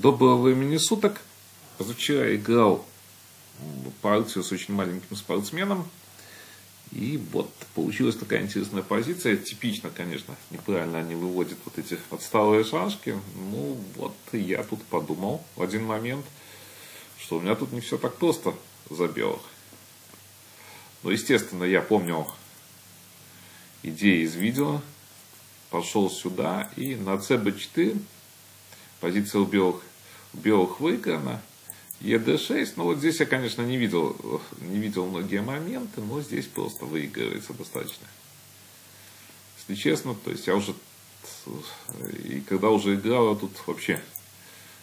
Доброго времени суток. Позавчера играл партию с очень маленьким спортсменом. И вот получилась такая интересная позиция. Типично, конечно, неправильно они выводят вот эти отсталые шашки. Ну вот я тут подумал в один момент, что у меня тут не все так просто за белых. Но естественно я помнил идеи из видео. Пошел сюда и на cb4 позиция у белых выиграна. ед6, ну вот здесь я, конечно, не видел многие моменты, но здесь просто выигрывается достаточно. Если честно, то есть я уже, и когда уже играл, я тут вообще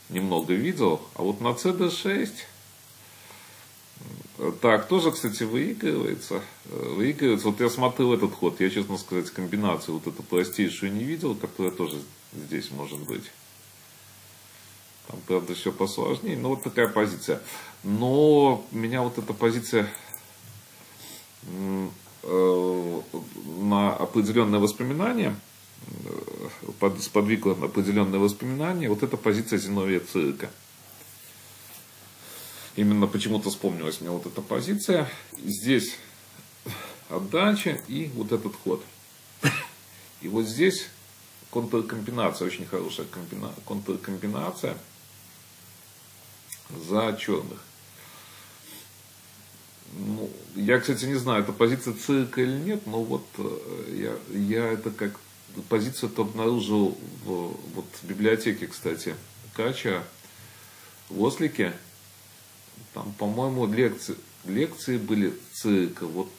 немного видел. А вот на cd6, так, тоже, кстати, выигрывается. Вот я смотрел этот ход, я, честно сказать, комбинацию вот эту простейшую не видел, которая тоже здесь может быть. Там, правда, все посложнее, но вот такая позиция. Но меня вот эта позиция на определенное воспоминание, сподвигла на определенное воспоминание, вот эта позиция Зиновия Цирика. Именно почему-то вспомнилась мне вот эта позиция. Здесь отдача и вот этот ход. И вот здесь контркомбинация, очень хорошая контркомбинация за черных. Ну, я, кстати, не знаю, это позиция Цирика или нет, но вот я это как позицию-то обнаружил в библиотеке, кстати, Кача в Ослике. Там, по-моему, лекции были Цирика, вот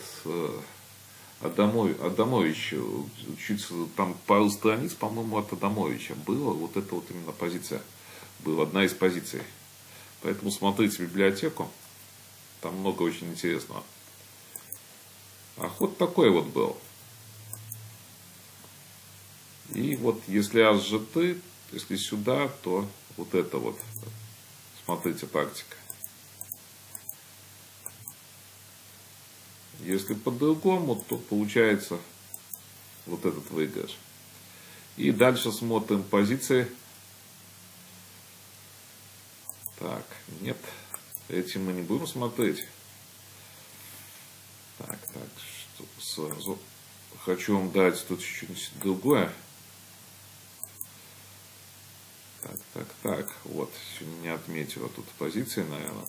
Адамович, чуть там пару страниц, по-моему, от Адамовича было, вот это вот именно позиция была, одна из позиций. Поэтому смотрите библиотеку, там много очень интересного. А ход такой вот был. И вот если АЖТ, если сюда, то вот это вот, смотрите, тактика. Если по-другому, то получается вот этот выигрыш. И дальше смотрим позиции. Так, нет, эти мы не будем смотреть. Так, что сразу хочу вам дать тут чуть-чуть другое. Так, вот, не отметила тут позиции, наверное.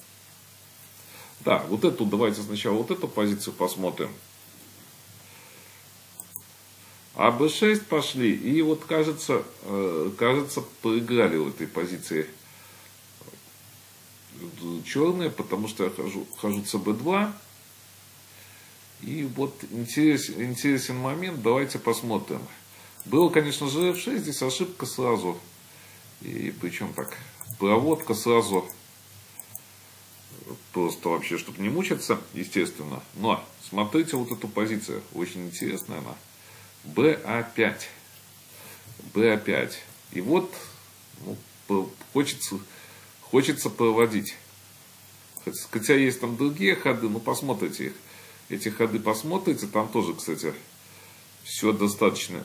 Да, вот эту, давайте сначала вот эту позицию посмотрим. А b6 пошли, и вот кажется, проиграли в этой позиции черные, потому что я хожу cb2. И вот интересен момент, давайте посмотрим. Было, конечно же, f6, здесь ошибка сразу. И причем так, проводка сразу. Просто вообще, чтобы не мучиться, естественно. Но смотрите вот эту позицию. Очень интересная она. БА5. БА5. И вот хочется проводить. Хотя есть там другие ходы, но посмотрите их. Эти ходы посмотрите. Там тоже, кстати, все достаточно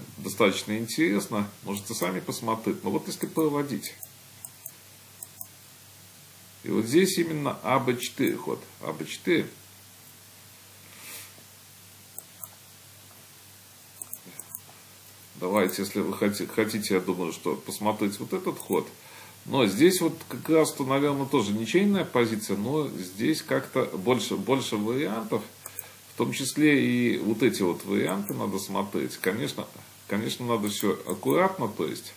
интересно. Можете сами посмотреть. Но вот если проводить. И вот здесь именно АБ4 ход. АБ4. Давайте, если вы хотите, я думаю, что посмотреть вот этот ход. Но здесь вот как раз-то, наверное, тоже ничейная позиция, но здесь как-то больше вариантов. В том числе и вот эти вот варианты надо смотреть. Конечно, надо все аккуратно, то есть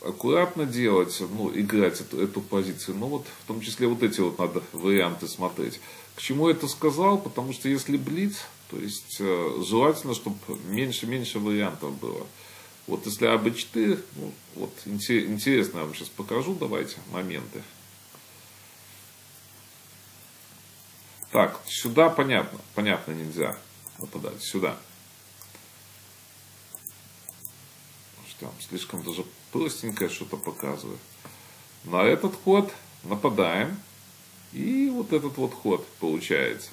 аккуратно делать, ну, играть эту позицию. Но вот в том числе вот эти вот надо варианты смотреть. К чему я это сказал? Потому что если блиц, то есть желательно, чтобы меньше вариантов было. Вот если АБ4, ну, вот интересно, я вам сейчас покажу, давайте, моменты. Так, сюда понятно нельзя нападать, сюда. Там слишком даже простенькое что-то показывает. На этот ход нападаем. И вот этот вот ход получается.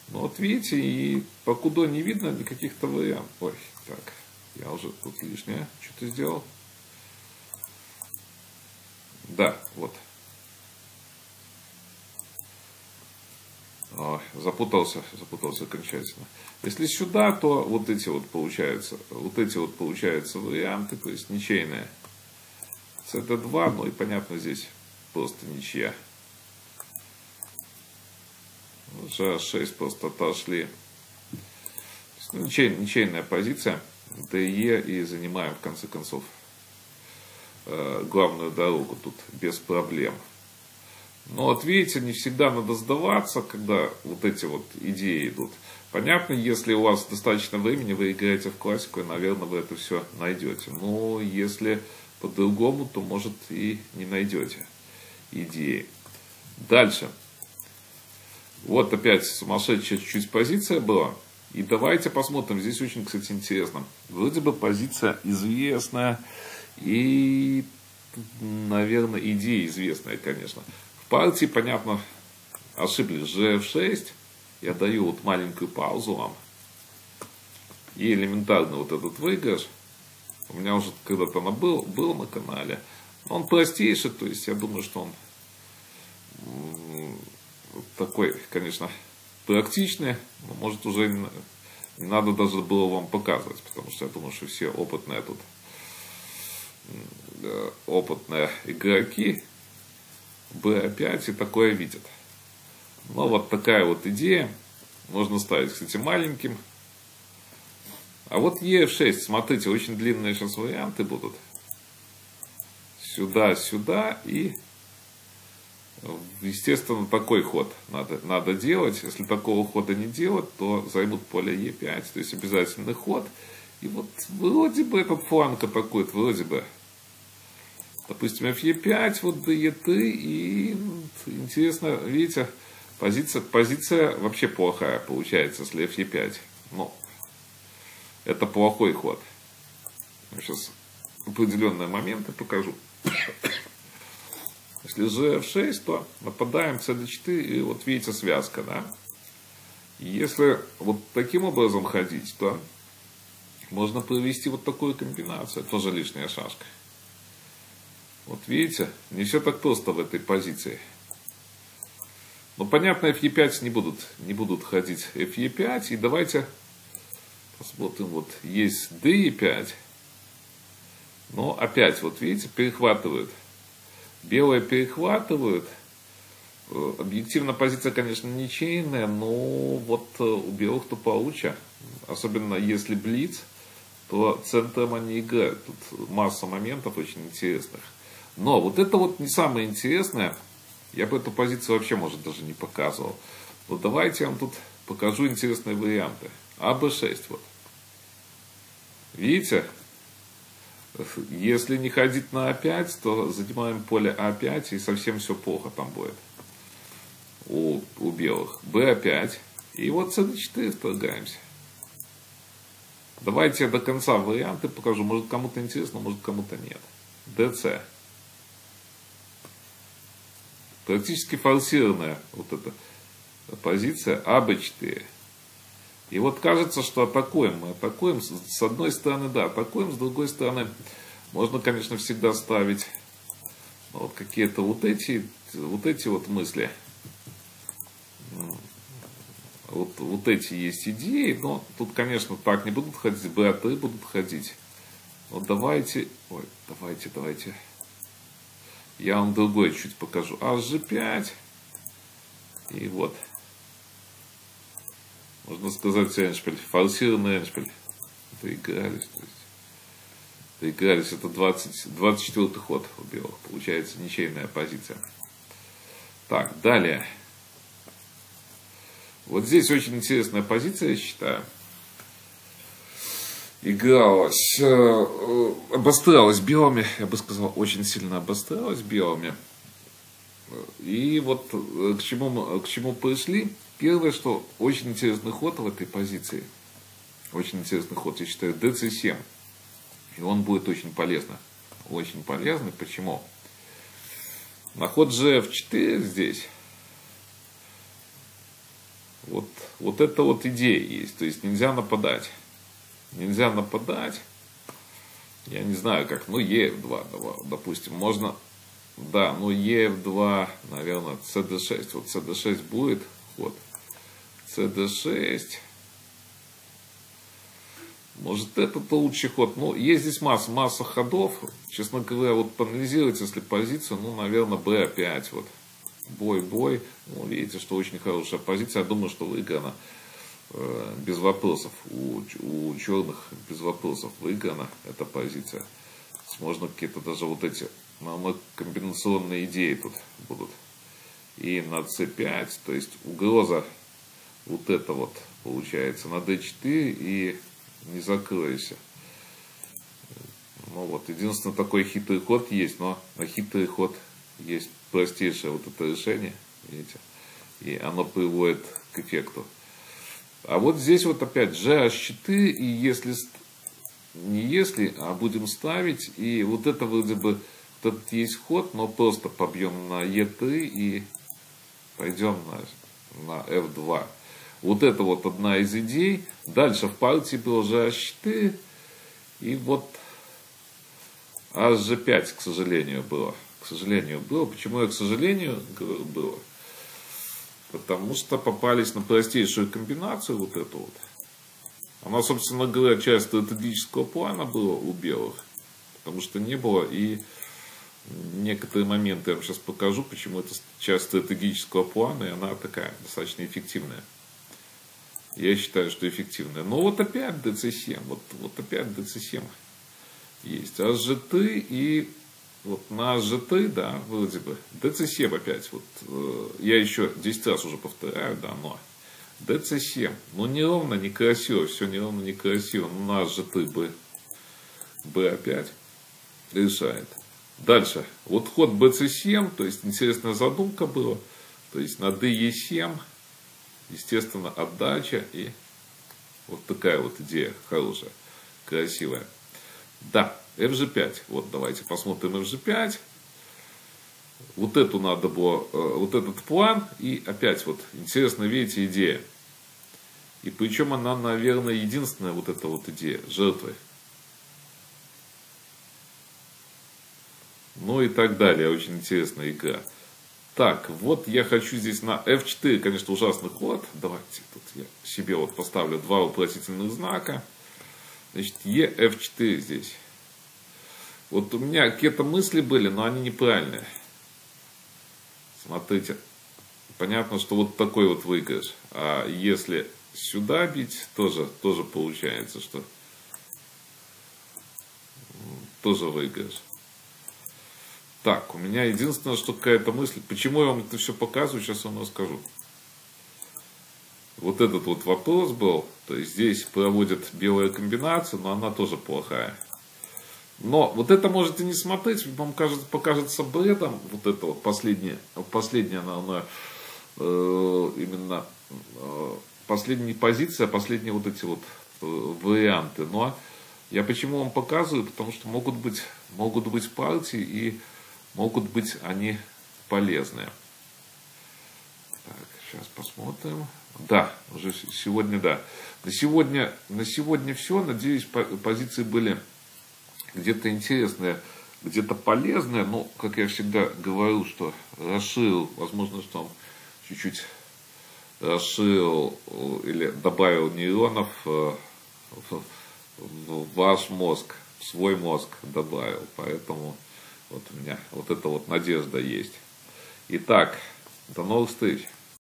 Ну вот видите, и покуда не видно никаких-то вариантов. Ой, так. Я уже тут лишнее что-то сделал. Да, вот. Ой, запутался окончательно. Если сюда, то вот эти вот получаются варианты, то есть ничейные. cd2, ну и понятно, здесь просто ничья. G6 просто отошли. Ну, ничейная позиция. DE и занимаем в конце концов главную дорогу тут без проблем. Но вот видите, не всегда надо сдаваться, когда вот эти вот идеи идут. Понятно, если у вас достаточно времени, вы играете в классику, и, наверное, вы это все найдете. Но если по-другому, то, может, и не найдете идеи. Дальше. Вот опять сумасшедшая чуть-чуть позиция была. И давайте посмотрим. Здесь очень, кстати, интересно. Вроде бы позиция известная. И, наверное, идея известная, конечно. В партии, понятно, ошиблись. GF6. Я даю вот маленькую паузу вам. И элементарно вот этот выигрыш. У меня уже когда-то она был на канале. Он простейший, то есть я думаю, что он такой, конечно, практичный. Но, может, уже не надо даже было вам показывать. Потому что я думаю, что все опытные тут опытные игроки B5 и такое видят. Но вот такая вот идея. Можно ставить, кстати, маленьким. А вот EF6, смотрите, очень длинные сейчас варианты будут. Сюда, сюда и, естественно, такой ход надо делать. Если такого хода не делать, то займут поле E5, то есть обязательный ход. И вот вроде бы этот фланг атакует, вроде бы. Допустим, FE5, вот DE3, и интересно, видите, позиция вообще плохая получается, если FE5. Но это плохой ход. Я сейчас определенные моменты покажу. Если GF6, то нападаем CD4, и вот видите связка, да? Если вот таким образом ходить, то можно провести вот такую комбинацию. Тоже лишняя шашка. Вот видите, не все так просто в этой позиции. Но понятно, FE5 не будут ходить FE5. И давайте посмотрим, вот есть DE5. Но опять, вот видите, перехватывают. Белые перехватывают. Объективно позиция, конечно, ничейная, но вот у белых то получше. Особенно если блиц, то центром они играют. Тут масса моментов очень интересных. Но вот это вот не самое интересное. Я бы эту позицию вообще, может, даже не показывал. Вот давайте я вам тут покажу интересные варианты. АБ6 вот. Видите? Если не ходить на А5, то занимаем поле А5, и совсем все плохо там будет. У белых. БА5. И вот CD4 вторгаемся. Давайте я до конца варианты покажу. Может, кому-то интересно, может, кому-то нет. ДЦ. Практически форсированная вот эта позиция АБ4. И вот кажется, что атакуем. Мы атакуем. С одной стороны, да, атакуем. С другой стороны, можно, конечно, всегда ставить вот какие-то вот эти вот мысли. Вот эти есть идеи. Но тут, конечно, так не будут ходить. БА3 будут ходить. Вот давайте. Ой, давайте. Я вам другой чуть покажу. HG5. И вот. Можно сказать, эндшпиль. Форсированный эндшпиль. Доигрались. Это 24-й ход у белых. Получается ничейная позиция. Так, далее. Вот здесь очень интересная позиция, я считаю. Игралась, обострялась белыми, я бы сказал, очень сильно обострялась белыми. И вот к чему пришли. Первое, что очень интересный ход в этой позиции. Очень интересный ход, я считаю, DC7. И он будет очень полезный. Очень полезный. Почему? На ход GF4 здесь. Вот это вот идея есть. То есть нельзя нападать. Нельзя нападать. Я не знаю как, ну EF2, допустим, можно, да, ну EF2, наверное, CD6, вот CD6 будет, вот, CD6, может этот лучший ход, ну, есть здесь масса ходов, честно говоря, вот проанализировать, если позицию, ну, наверное, B5, вот, бой, ну, видите, что очень хорошая позиция, я думаю, что выиграна. Без вопросов. У черных без вопросов выиграна эта позиция. Можно какие-то даже вот эти комбинационные идеи тут будут. И на c5, то есть угроза вот это вот получается на d4 и не закройся. Ну вот, единственное такой хитрый ход есть, но на хитрый ход есть простейшее вот это решение, видите, и оно приводит к эффекту. А вот здесь вот опять GH4, и если, не если, а будем ставить, и вот это вроде бы, вот этот есть ход, но просто побьем на E3 и пойдем на F2. Вот это вот одна из идей. Дальше в партии было GH4, и вот HG5, к сожалению, было. К сожалению, было. Почему я к сожалению говорю было? Потому что попались на простейшую комбинацию вот эту вот. Она, собственно говоря, часть стратегического плана была у белых. Потому что не было. И некоторые моменты я вам сейчас покажу, почему это часть стратегического плана. И она такая достаточно эффективная. Я считаю, что эффективная. Но вот опять DC7. Вот опять DC7 есть. HG3 и... Вот на G3, да, вроде бы, DC7 опять, вот, я еще 10 раз уже повторяю, да, но DC7, ну неровно, некрасиво, все неровно, некрасиво, ну на G3, B опять решает. Дальше, вот ход BC7, то есть интересная задумка была, то есть на DE7, естественно, отдача и вот такая вот идея хорошая, красивая. Да, FG5. Вот давайте посмотрим FG5. Вот эту надо было, вот этот план. И опять вот интересно, видите, идея. И причем она, наверное, единственная вот эта вот идея жертвы. Ну и так далее. Очень интересная игра. Так, вот я хочу здесь на F4, конечно, ужасный ход. Давайте тут я себе вот поставлю два вопросительных знака. Значит, EF4 здесь. Вот у меня какие-то мысли были, но они неправильные. Смотрите. Понятно, что вот такой вот выигрыш. А если сюда бить, тоже получается, что тоже выигрыш. Так, у меня единственное, что какая-то мысль. Почему я вам это все показываю, сейчас я вам расскажу. Вот этот вот вопрос был. То есть здесь проводят белая комбинация, но она тоже плохая. Но вот это можете не смотреть, вам покажется бредом. Вот это вот последняя, наверное, именно последняя позиция, последние вот эти вот варианты. Но я почему вам показываю? Потому что могут быть партии и могут быть они полезные. Так, сейчас посмотрим. Да, уже сегодня, да. На сегодня все. Надеюсь, позиции были где-то интересные, где-то полезные. Но, как я всегда говорю, что расширил, возможно, что он чуть-чуть расширил или добавил нейронов в ваш мозг, в свой мозг добавил. Поэтому вот у меня вот эта вот надежда есть. Итак, до новых встреч.